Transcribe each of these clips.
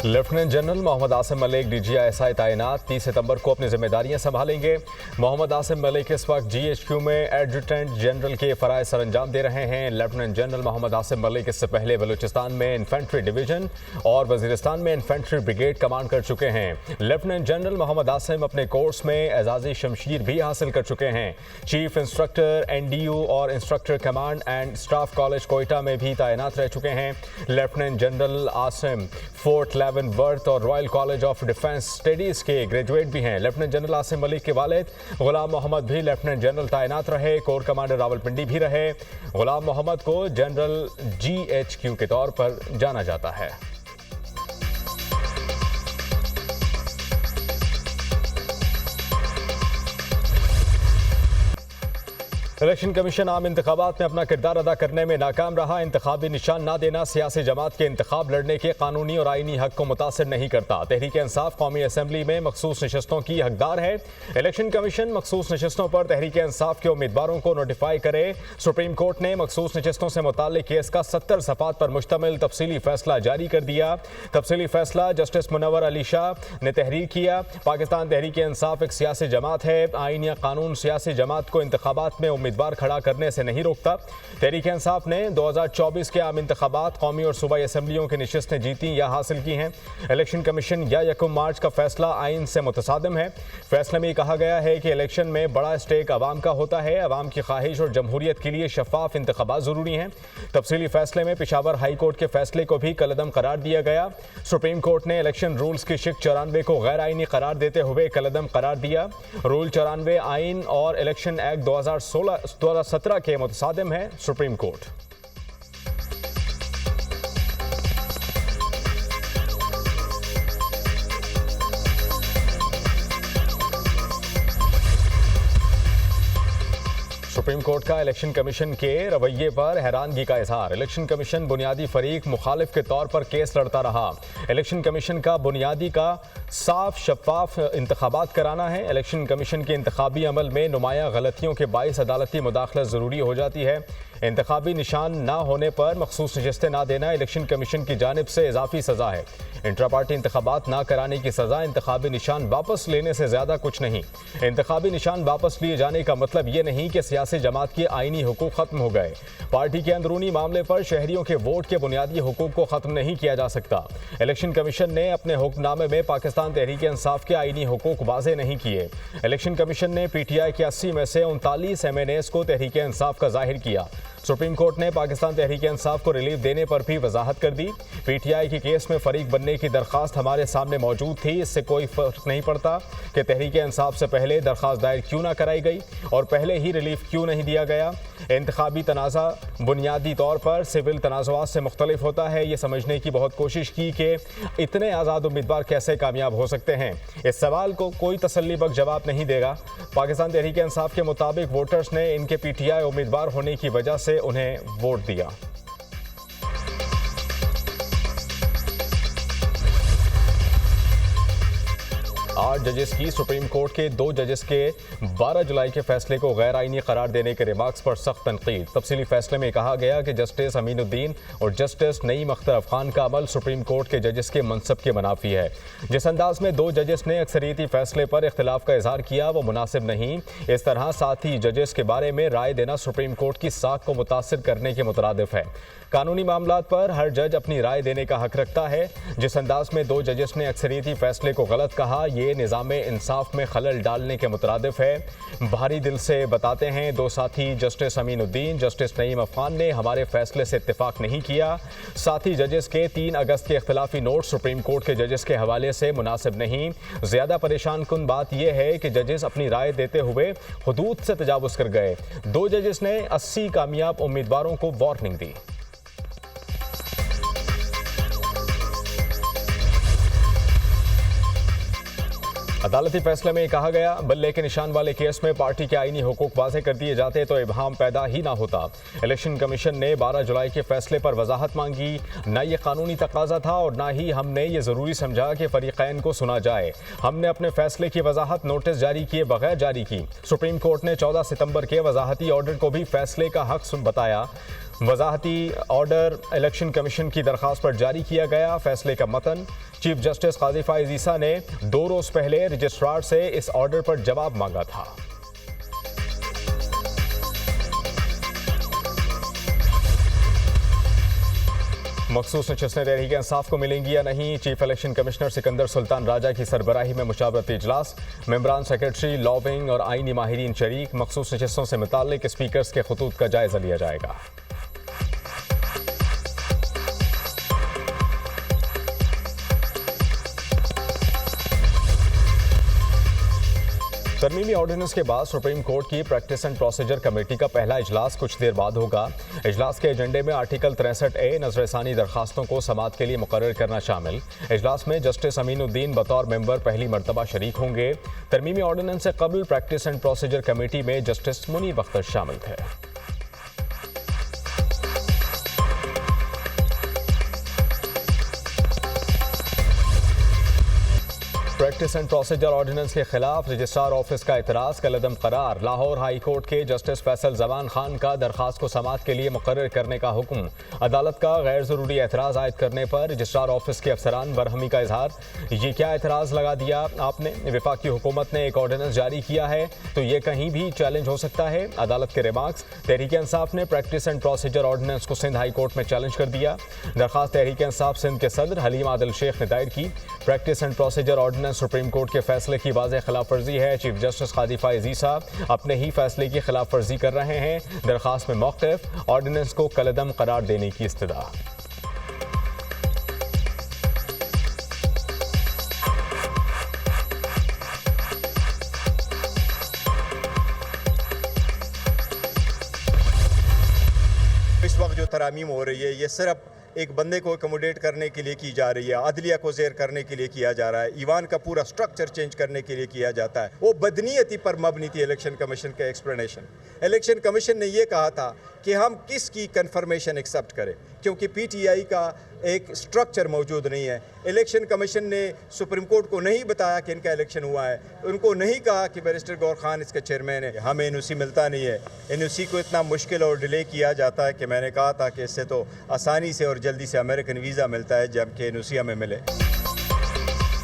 Lieutenant general Mohammad Asim Malik DGI तैनात 30 सितंबर को अपनी जिम्मेदारियां संभालेंगे। मोहम्मद आसिम मलिक इस वक्त GHQ में एडजुटेंट जनरल के फराइज सर अंजाम दे रहे हैं। लेफ्टिनेंट जनरल मोहम्मद आसिम मलिक इससे पहले बलूचिस्तान में इन्फेंट्री डिवीजन और वजीरिस्तान में इन्फेंट्री ब्रिगेड कमांड कर चुके हैं। लेफ्टिनेंट जनरल मोहम्मद आसिम अपने कोर्स में एजाजी शमशीर भी हासिल कर चुके हैं। चीफ इंस्ट्रक्टर NDU और instructor Command and Staff College Quetta में भी तैनात रह चुके हैं। Lieutenant general Asim Fort Worth और Royal College of Defence Studies के ग्रेजुएट भी हैं। लेफ्टिनेंट जनरल आसिम मलिक के वालिद गुलाम मोहम्मद भी लेफ्टिनेंट जनरल तैनात रहे, कोर कमांडर रावलपिंडी भी रहे। गुलाम मोहम्मद को जनरल GHQ के तौर पर जाना जाता है। इलेक्शन कमीशन आम इंतखाबात में अपना किरदार अदा करने में नाकाम रहा। इंतखाबी निशान ना देना सियासी जमात के इंतखाब लड़ने के कानूनी और आईनी हक को मुतासिर नहीं करता। तहरीक इंसाफ कौमी असम्बली में मखसूस नशस्तों की हकदार है। इलेक्शन कमीशन मखसूस नशस्तों पर तहरीक इंसाफ के उम्मीदवारों को नोटिफाई करे। सुप्रीम कोर्ट ने मखसूस नशस्तों से मुताल्लिक केस का 70 सफ़ात पर मुश्तमिल तफसीली फैसला जारी कर दिया। तफसीली फैसला जस्टिस मुनव्वर अली शाह ने तहरीर किया। पाकिस्तान तहरीक इंसाफ एक सियासी जमात है। आईन या कानून सियासी जमात को इंतखाबात में उम्मीदवार खड़ा करने से नहीं रोकता। तहरीक इंसाफ ने 2024 के आम इंतखाबात कौमी और सूबाई असम्बलियों की नशिस्तें जीती या हासिल की हैं। इलेक्शन कमीशन या 1 मार्च का फैसला आइन से मुतसादिम है। फैसले में कहा गया है कि इलेक्शन में बड़ा स्टेक अवाम का होता है। अवाम की ख्वाहिश और जमहूरियत के लिए शफाफ इंतखाबात जरूरी हैं। तफसीली फैसले में पेशावर हाई कोर्ट के फैसले को भी कलअदम करार दिया गया। सुप्रीम कोर्ट ने इलेक्शन रूल्स की शिक 94 को गैर आइनी करार देते हुए कलअदम करार दिया। रूल 94 आइन और इलेक्शन एक्ट 2017 के मुतसादिम है। सुप्रीम कोर्ट सुप्रीम कोर्ट का इलेक्शन कमीशन के रवैये पर हैरानगी का इजहार। इलेक्शन कमीशन बुनियादी फरीक मुखालिफ के तौर पर केस लड़ता रहा। इलेक्शन कमीशन का बुनियादी का साफ शफाफ इंतखाबात कराना है। इलेक्शन कमीशन के इंतखाबी अमल में नुमायां गलतियों के बाइस अदालती मुदाखलत ज़रूरी हो जाती है। इंतखाबी निशान ना होने पर मखसूस नशिस्तें ना देना इलेक्शन कमीशन की जानिब से इजाफी सज़ा है। इंट्रा पार्टी इंतखाबात ना कराने की सज़ा इंतखाबी निशान वापस लेने से ज़्यादा कुछ नहीं। इंतखाबी निशान वापस लिए जाने का मतलब ये नहीं कि सियासी जमात के आइनी हुकूक ख़त्म हो गए। पार्टी के अंदरूनी मामले पर शहरियों के वोट के बुनियादी हुकूक को ख़त्म नहीं किया जा सकता। इलेक्शन कमीशन ने अपने हुक्मनामे में पाकिस्तान तहरीक इंसाफ के आइनी हुकूक वाज़े नहीं किए। इलेक्शन कमीशन ने PTI के 80 में से 39 MNAs को तहरीक इंसाफ का जाहिर किया। सुप्रीम कोर्ट ने पाकिस्तान तहरीक इंसाफ को रिलीफ देने पर भी वजाहत कर दी। PTI के केस में फरीक बनने की दरख्वास्त हमारे सामने मौजूद थी। इससे कोई फर्क नहीं पड़ता कि तहरीक इंसाफ से पहले दरख्वास्त दायर क्यों ना कराई गई और पहले ही रिलीफ क्यों नहीं दिया गया। इंतखाबी तनाज़ा बुनियादी तौर पर सिविल तनाज़ुआत से मुख्तलिफ होता है। ये समझने की बहुत कोशिश की कि इतने आज़ाद उम्मीदवार कैसे कामयाब हो सकते हैं। इस सवाल को कोई तसल्लीबख्श जवाब नहीं देगा। पाकिस्तान तहरीक इंसाफ के मुताबिक वोटर्स ने इनके PTI उम्मीदवार होने की वजह से उन्हें वोट दिया। 8 जजेस की सुप्रीम कोर्ट के 2 जजेस के 12 जुलाई के फैसले को गैर आइनी करार देने के रिमार्क्स पर सख्त तनकीद। तफसीली फैसले में कहा गया कि जस्टिस अमीनुद्दीन और जस्टिस नईम अख्तर अफखान का अमल सुप्रीम कोर्ट के जजेस के मनसब के मुनाफी है। जिस अंदाज में 2 जजेस ने अक्सरियती फैसले पर इख्तिलाफ का इजहार किया वो मुनासिब नहीं। इस तरह साथ ही जजेस के बारे में राय देना सुप्रीम कोर्ट की साख को मुतासिर करने के मुतरादिफ है। कानूनी मामलात पर हर जज अपनी राय देने का हक रखता है। जिस अंदाज में 2 जजेस ने अक्सरियती फैसले को गलत कहा ये निज़ाम इंसाफ में खलल डालने के मुतरादिफ है। भारी दिल से बताते हैं 2 साथी जस्टिस अमीनुद्दीन जस्टिस नईम अफखान ने हमारे फैसले से इत्तेफाक नहीं किया। साथी जजेस के 3 अगस्त के इख्तिलाफी नोट सुप्रीम कोर्ट के जजेस के हवाले से मुनासिब नहीं। ज़्यादा परेशान कुन बात यह है कि जजेस अपनी राय देते हुए हुदूद से तजावुज़ कर गए। 2 जजेस ने 80 कामयाब उम्मीदवारों को वार्निंग दी। अदालती फैसले में कहा गया, बल्ले के निशान वाले केस में पार्टी के आईनी हुकूक वाज़ेह कर दिए जाते तो इबहम पैदा ही ना होता। इलेक्शन कमीशन ने 12 जुलाई के फैसले पर वजाहत मांगी। ना ये कानूनी तकाजा था और ना ही हमने ये ज़रूरी समझा कि फरीक़ैन को सुना जाए। हमने अपने फैसले की वजाहत नोटिस जारी किए बगैर जारी की। सुप्रीम कोर्ट ने 14 सितंबर के वजाहती ऑर्डर को भी फैसले का हक बताया। वजाहती ऑर्डर इलेक्शन कमीशन की दरख्वास्त पर जारी किया गया। फैसले का मतन, चीफ जस्टिस काजी फाइज ईसा ने 2 रोज़ पहले रजिस्ट्रार से इस ऑर्डर पर जवाब मांगा था। मखसूस नशिस्तें तहरीक इंसाफ को मिलेंगी या नहीं, chief election commissioner Sikandar Sultan Raja की सरबराही में मुशावरती इजलास। मेंबरान सेक्रेटरी, लॉबिंग और आईनी माहिरीन शरीक। मखसूस नशिस्तों से मुताल्लिक स्पीकर्स के खतूत का जायजा लिया जाएगा। तरमीमी ऑर्डिनेंस के बाद सुप्रीम कोर्ट की प्रैक्टिस एंड प्रोसीजर कमेटी का पहला इजलास कुछ देर बाद होगा। इजलास के एजेंडे में आर्टिकल 63A नजरसानी दरखास्तों को समाअत के लिए मुकर्रर करना शामिल। इजलास में जस्टिस अमीनुद्दीन बतौर मेंबर पहली मरतबा शरीक होंगे। तरमीमी ऑर्डिनेंस से कबल प्रैक्टिस एंड प्रोसीजर कमेटी में जस्टिस मुनीर अख्तर शामिल थे। प्रैक्टिस एंड प्रोसीजर ऑर्डिनेंस के खिलाफ रजिस्ट्रार ऑफिस का एतराज कलअदम करार। लाहौर हाई कोर्ट के जस्टिस फैसल जमान खान का दरखास्त को समाअत के लिए मुकर्रर करने का हुक्म। अदालत का गैर ज़रूरी एतराज़ आयद करने पर रजिस्ट्रार ऑफिस के अफसरान बरहमी का इजहार। ये क्या एतराज़ लगा दिया आपने? वफाकी हुकूमत ने एक ऑर्डिनेंस जारी किया है तो ये कहीं भी चैलेंज हो सकता है। अदालत के रिमार्क्स। तहरीक इंसाफ ने प्रैक्टिस एंड प्रोसीजर ऑर्डिनेंस को सिंध हाई कोर्ट में चैलेंज कर दिया। दरखास्त तहरीक इंसाफ सिंध के सदर हलीम आदिल शेख ने दायर की। Practice and procedure ordinance supreme court के फैसले की वाज़ेह खिलाफ वर्जी है। चीफ जस्टिस काजी फाइज ईसा अपने ही फैसले की खिलाफ वर्जी कर रहे हैं। दरखास्त में मौक़िफ़, ऑर्डिनेंस को कलअदम करार देने की इस्तदा। इस वक्त जो तरामीम हो रही है ये सिर्फ एक बंदे को अकोमोडेट करने के लिए की जा रही है, अदलिया को ज़ेर करने के लिए किया जा रहा है, ईवान का पूरा स्ट्रक्चर चेंज करने के लिए किया जाता है। वो बदनीयती पर मबनी थी इलेक्शन कमीशन का एक्सप्लेनेशन। इलेक्शन कमीशन ने यह कहा था कि हम किसकी कन्फर्मेशन एक्सेप्ट करें, क्योंकि PTI का एक स्ट्रक्चर मौजूद नहीं है। इलेक्शन कमीशन ने सुप्रीम कोर्ट को नहीं बताया कि इनका इलेक्शन हुआ है, उनको नहीं कहा कि बैरिस्टर गौर खान इसका चेयरमैन है। हमें NOC मिलता नहीं है। NOC को इतना मुश्किल और डिले किया जाता है कि मैंने कहा था कि इससे तो आसानी से और जल्दी से अमेरिकन वीज़ा मिलता है, जबकि NOC हमें मिले।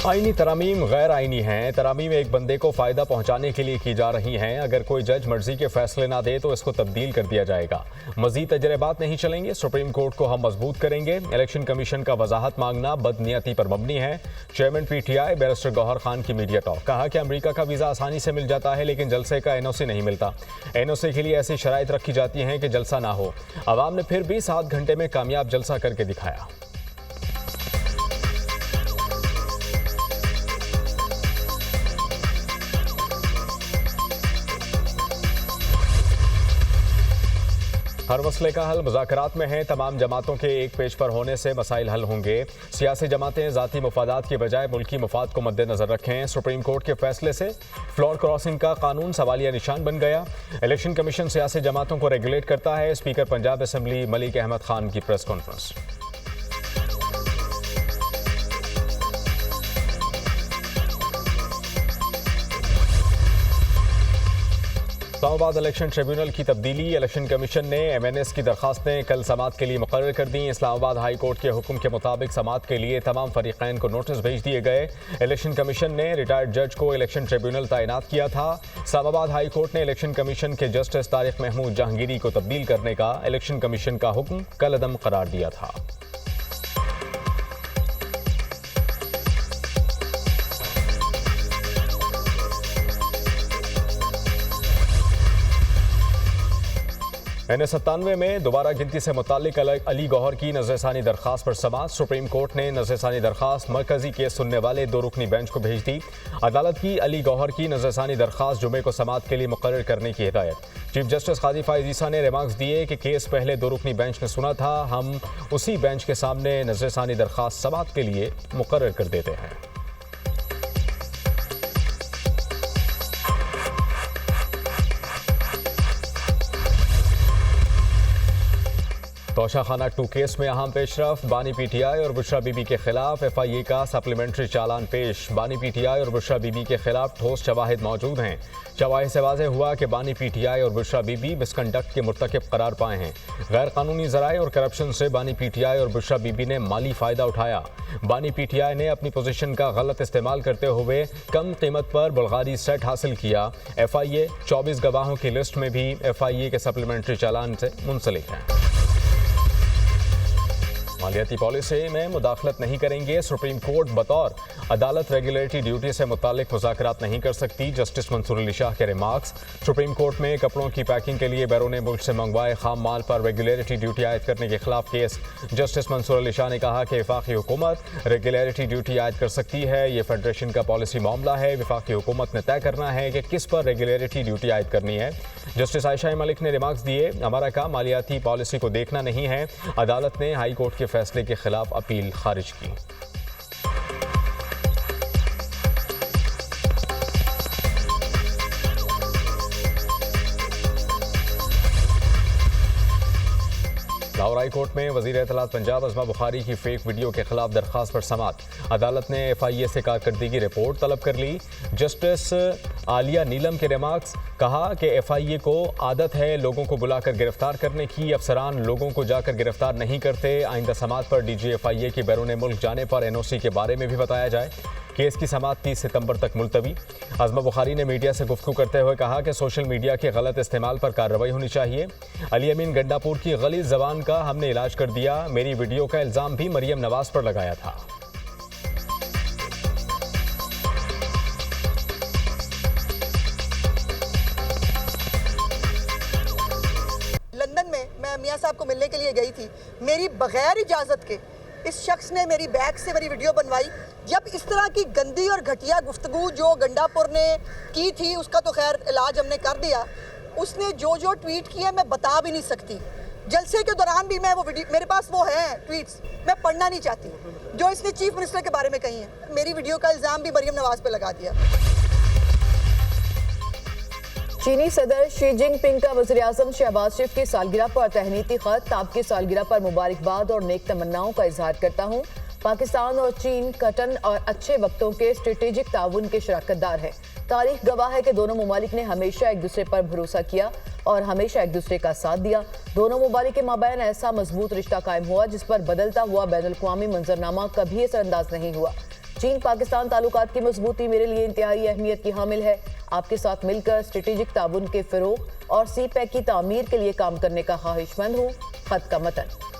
आईनी तरामीम गैर आईनी हैं। तरामीम एक बंदे को फ़ायदा पहुंचाने के लिए की जा रही हैं। अगर कोई जज मर्जी के फैसले ना दे तो इसको तब्दील कर दिया जाएगा। मजीद तजर्बात नहीं चलेंगे। सुप्रीम कोर्ट को हम मजबूत करेंगे। इलेक्शन कमीशन का वजाहत मांगना बदनीयती पर मबनी है। Chairman PTI barrister Gohar Khan की मीडिया टॉक। कहा कि अमरीका का वीज़ा आसानी से मिल जाता है लेकिन जलसे का NOC नहीं मिलता। NOC के लिए ऐसी शराइत रखी जाती हैं कि जलसा ना हो। अवाम ने फिर भी 7 घंटे में कामयाब जलसा करके दिखाया। हर मसले का हल मुज़ाकरात में है। तमाम जमातों के एक पेज पर होने से मसाइल हल होंगे। सियासी जमातें ज़ाती मुफादात की बजाय मुल्की मुफाद को मद्देनजर रखें। सुप्रीम कोर्ट के फैसले से फ्लोर क्रॉसिंग का कानून सवालिया निशान बन गया। इलेक्शन कमीशन सियासी जमातों को रेगुलेट करता है। स्पीकर पंजाब असम्बली मलिक अहमद खान की press conference. Islamabad election tribunal की तब्दीली। इलेक्शन कमीशन ने MNS की दरखास्तें कल समाअत के लिए मुकर्रर कर दी। इस्लामाबाद हाई कोर्ट के हुक्म के मुताबिक समाअत के लिए तमाम फरीक़ैन को नोटिस भेज दिए गए। इलेक्शन कमीशन ने रिटायर्ड जज को इलेक्शन ट्रिब्यूनल तैनात किया था। इस्लामाबाद हाई कोर्ट ने इलेक्शन कमीशन के जस्टिस तारिक महमूद जहांगीरी को तब्दील करने का इलेक्शन कमीशन का हुक्म कलअदम करार दिया था। NS97 में दोबारा गिनती से मुताल्लिक अली गौहर की नजरसानी दरखास्त पर समाअत। सुप्रीम कोर्ट ने नजरसानी दरखास्त मरकजी केस सुनने वाले 2 रुकनी बेंच को भेज दी। अदालत की अली गौहर की नजरसानी दरखास्त जुमे को समाअत के लिए मुकर्रर करने की हिदायत। चीफ जस्टिस काजी फाइज ईसा ने रिमार्क्स दिए कि केस पहले 2 रुकनी बेंच ने सुना था, हम उसी बेंच के सामने नजरसानी दरखास्त समाअत के लिए मुकर्रर कर देते हैं। तोशाखाना 2 केस में अहम पेशरफ, बानी पीटीआई और बुशरा बीबी के खिलाफ एफआईए का सप्लीमेंट्री चालान पेश। बानी पीटीआई और बुशरा बीबी के खिलाफ ठोस शवाहिद मौजूद हैं। शवाहिद से वाज़ेह हुआ कि बानी पीटीआई और बुशरा बीबी मिसकंडक्ट के मुर्तकिब करार पाए हैं। गैर कानूनी ज़राए और करप्शन से बानी पीटीआई और बुशरा बीबी ने माली फ़ायदा उठाया। बानी पीटीआई ने अपनी पोजीशन का गलत इस्तेमाल करते हुए कम कीमत पर बुल्गारी सेट हासिल किया। एफआईए 24 गवाहों की लिस्ट में भी एफआईए के सप्लीमेंट्री चालान से मुंसलिक हैं। मालियाती पॉलिसी में मुदाखलत नहीं करेंगे। सुप्रीम कोर्ट बतौर अदालत रेगुलेटरी ड्यूटी से मुतालिक मुज़ाकरात नहीं कर सकती। जस्टिस मंसूर अली शाह के रिमार्क्स। सुप्रीम कोर्ट में कपड़ों की पैकिंग के लिए बैरून मुल्क से मंगवाए खाम माल पर रेगुलेटरी ड्यूटी आयद करने के खिलाफ केस। जस्टिस मंसूर अली शाह ने कहा कि वफाकी हुकूमत रेगुलेटरी ड्यूटी आयद कर सकती है। ये फेडरेशन का पॉलिसी मामला है। वफाकी हुकूमत ने तय करना है कि किस पर रेगुलेटरी ड्यूटी आयद करनी है। जस्टिस आयशा मलिक ने रिमार्क्स दिए, हमारा काम मालियाती पॉलिसी को देखना नहीं है। अदालत ने हाई कोर्ट के फैसले के खिलाफ अपील खारिज की। लाहौर हाई कोर्ट में वज़ीर इत्तलात पंजाब अज़मा बुखारी की फेक वीडियो के खिलाफ दरख्वास्त पर समाअत। अदालत ने एफआईए से कारकर्दगी रिपोर्ट तलब कर ली। जस्टिस आलिया नीलम के रिमार्क्स, कहा कि एफआईए को आदत है लोगों को बुलाकर गिरफ्तार करने की। अफसरान लोगों को जाकर गिरफ्तार नहीं करते। आइंदा समाअत पर डीजी एफआईए के बैरून मुल्क जाने पर एनओसी के बारे में भी बताया जाए। केस की समाअत 30 सितंबर तक मुलतवी। अज़मा बुखारी ने मीडिया से गुफ्तगू करते हुए कहा कि सोशल मीडिया के गलत इस्तेमाल पर कार्रवाई होनी चाहिए। अली अमीन गंडापुर की गलीज़ ज़बान का हमने इलाज कर दिया। मेरी वीडियो का इल्ज़ाम भी मरियम नवाज पर लगाया था। लंदन में मैं मियाँ साहब को मिलने के लिए गई थी। मेरी बगैर इजाज़त के इस शख्स ने मेरी बैग से मेरी वीडियो बनवाई। जब इस तरह की गंदी और घटिया गुफ्तगू जो गंडापुर ने की थी, उसका तो खैर इलाज हमने कर दिया। उसने जो जो ट्वीट किया मैं बता भी नहीं सकती। जलसे के दौरान भी मैं वो वीडियो, मेरे पास वो है ट्वीट्स, मैं पढ़ना नहीं चाहती जो इसने चीफ मिनिस्टर के बारे में कही है। मेरी वीडियो का इल्ज़ाम भी मरियम नवाज पे लगा दिया। चीनी सदर शी जिनपिंग का वज़ीर-ए-आज़म शहबाज शरीफ की सालगिरह पर तहनीती खत। आपकी सालगिरह पर मुबारकबाद और नेक तमन्नाओं का इजहार करता हूँ। पाकिस्तान और चीन कटन और अच्छे वक्तों के स्ट्रेटेजिक ताउन के शराकतदार हैं। तारीख गवाह है कि दोनों ममालिक ने हमेशा एक दूसरे पर भरोसा किया और हमेशा एक दूसरे का साथ दिया। दोनों ममालिक के माबैन ऐसा मजबूत रिश्ता कायम हुआ जिस पर बदलता हुआ बैनुल-अक़वामी मंजरनामा कभी असरअंदाज नहीं हुआ। चीन पाकिस्तान ताल्लुकात की मजबूती मेरे लिए इंतहाई अहमियत की हामिल है। आपके साथ मिलकर स्ट्रेटेजिक ताउन के फ़रोग़ और सी पैक की तामीर के लिए काम करने का ख्वाहिशमंद हूँ। खत का मतन।